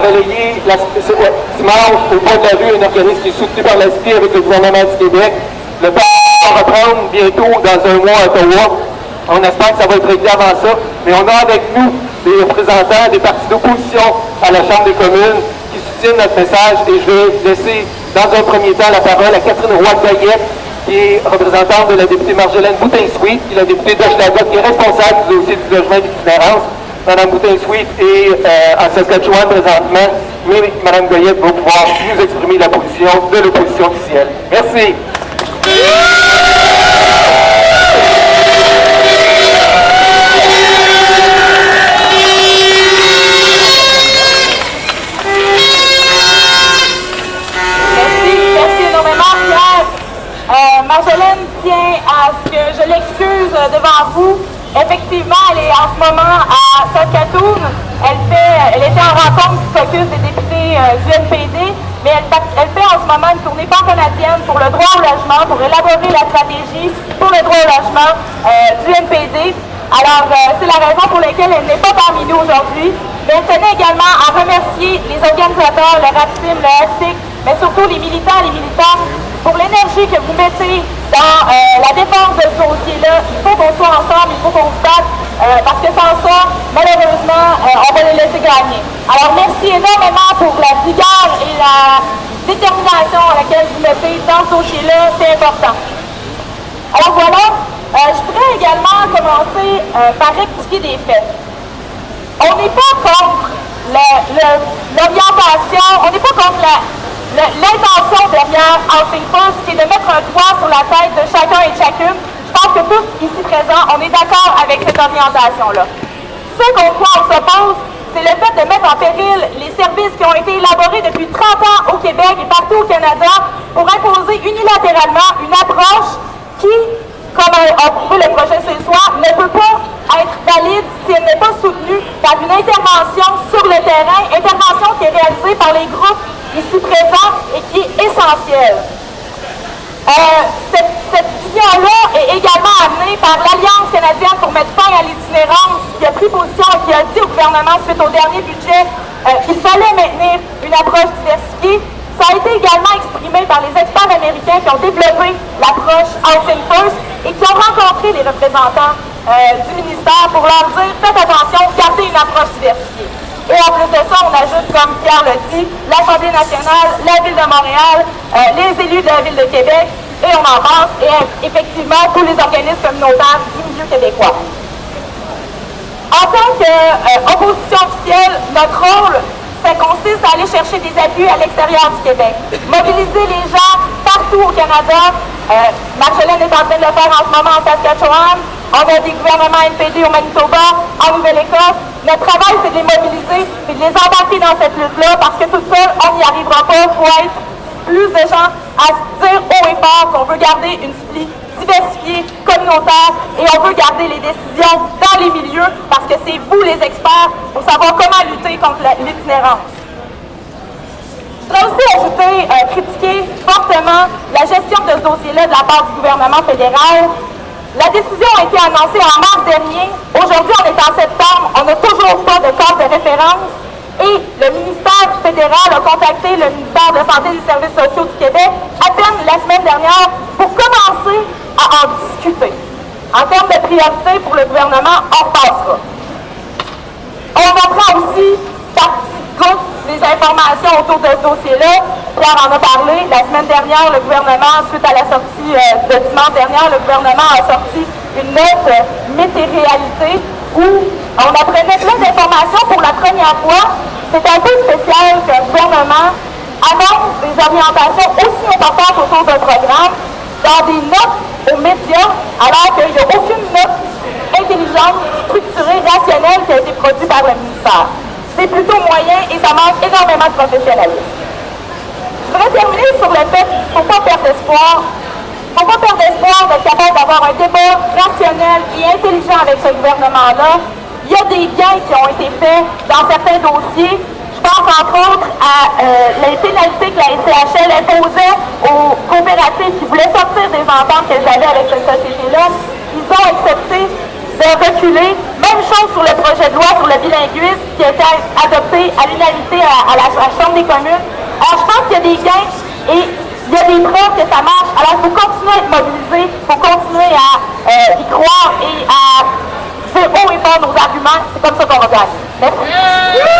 Relayer dimanche au bas de la rue un organisme qui est soutenu par la Cité avec le gouvernement du Québec. Le parti va reprendre bientôt dans un mois à Ottawa. On espère que ça va être réglé avant ça. Mais on a avec nous des représentants des partis d'opposition à la Chambre des communes qui soutiennent notre message. Et je vais laisser dans un premier temps la parole à Catherine Roy-Goyette, qui est représentante de la députée Marjolaine Boutin-Sweet, qui est la députée d'Hochelaga, qui est responsable du dossier du logement et de l'itinérance. Mme Boutin-Sweet est en Saskatchewan présentement, mais Mme Goyette va pouvoir nous exprimer la position de l'opposition officielle. Merci. Merci énormément, Pierre. Marjolaine tient à ce que je l'excuse devant vous. Effectivement, elle est en ce moment à Saskatoon. Elle était en rencontre du caucus des députés du NPD, mais elle fait en ce moment une tournée pan-canadienne pour le droit au logement, pour élaborer la stratégie pour le droit au logement du NPD. Alors, c'est la raison pour laquelle elle n'est pas parmi nous aujourd'hui. Mais elle tenait également à remercier les organisateurs, le RAPSIM, le RSIC, mais surtout les militants et les militantes pour l'énergie que vous mettez dans la défense de ce dossier-là. Il faut qu'on soit ensemble, il faut qu'on se batte, parce que sans ça, malheureusement, on va les laisser gagner. Alors, merci énormément pour la vigueur et la détermination à laquelle vous mettez dans ce dossier-là, c'est important. Alors voilà, je voudrais également commencer par rectifier des faits. On n'est pas contre l'orientation, on n'est pas contre l'intention derrière Housing First, qui est de mettre un toit sur la tête de chacun et de chacune. Je pense que tous ici présents, on est d'accord avec cette orientation-là. Ce contre quoi on s'oppose, c'est le fait de mettre en péril les services qui ont été élaborés depuis 30 ans au Québec et partout au Canada pour imposer unilatéralement une approche qui, comme a prouvé le projet ce soir, ne peut pas être valide si elle n'est pas soutenue par une intervention sur le terrain, intervention qui est réalisée par les groupes ici présents et qui est essentielle. Cette vision-là est également amenée par l'Alliance canadienne pour mettre fin à l'itinérance, qui a pris position et qui a dit au gouvernement suite au dernier budget qu'il fallait maintenir une approche diversifiée. Ça a été également exprimé par les experts américains qui ont développé l'approche Housing First et qui ont rencontré les représentants du ministère pour leur dire « Faites attention, gardez une approche diversifiée ». Et en plus de ça, on ajoute, comme Pierre l'a dit, l'Assemblée nationale, la Ville de Montréal, les élus de la Ville de Québec, et on en passe, et effectivement tous les organismes communautaires du milieu québécois. En tant qu'opposition officielle, notre rôle, ça consiste à aller chercher des appuis à l'extérieur du Québec. Mobiliser les gens partout au Canada. Marjolaine est en train de le faire en ce moment en Saskatchewan. On a des gouvernements NPD au Manitoba, en Nouvelle-Écosse. Notre travail, c'est de les mobiliser et de les embarquer dans cette lutte-là parce que tout seul, on n'y arrivera pas. Il faut être plus de gens à se dire haut et fort qu'on veut garder une split diversifiée, communautaire, et on veut garder les décisions dans les milieux parce que c'est vous les experts pour savoir comment lutter contre l'itinérance. Je voudrais aussi ajouter, critiquer fortement la gestion de ce dossier-là de la part du gouvernement fédéral. La décision a été annoncée en mars dernier. Aujourd'hui, on est en septembre. On n'a toujours pas de cadre de référence. Et le ministère fédéral a contacté le ministère de la Santé et des Services sociaux du Québec à peine la semaine dernière pour commencer à en discuter. En termes de priorité pour le gouvernement, on repassera. On apprend aussi, par petits groupes, des informations autour de ce dossier-là. Pierre en a parlé. La semaine dernière, le gouvernement, suite à la sortie de dimanche dernier, le gouvernement a sorti une note Météréalité où on apprenait plein d'informations pour la première fois. C'est un peu spécial qu'un gouvernement annonce des orientations aussi importantes autour d'un programme dans des notes aux médias, alors qu'il n'y a aucune note intelligente, structurée, rationnelle qui a été produite par le ministère. C'est plutôt moyen et ça manque énormément de professionnalisme. Je voudrais terminer sur le fait qu'il ne faut pas perdre espoir. Il ne faut pas perdre espoir d'être capable d'avoir un débat rationnel et intelligent avec ce gouvernement-là. Il y a des gains qui ont été faits dans certains dossiers. Je pense entre autres à les pénalités que la SCHL imposait aux coopératives qui voulaient sortir des ententes qu'elles avaient avec cette société-là. Ils ont accepté de reculer. Même chose sur le projet de loi sur le bilinguisme qui a été adopté à l'unanimité à la Chambre des communes. Alors, je pense qu'il y a des gains et il y a des preuves que ça marche. Alors, il faut continuer à être mobilisé, il faut continuer à y croire et à dire haut et fort nos arguments. C'est comme ça qu'on va gagner. Merci.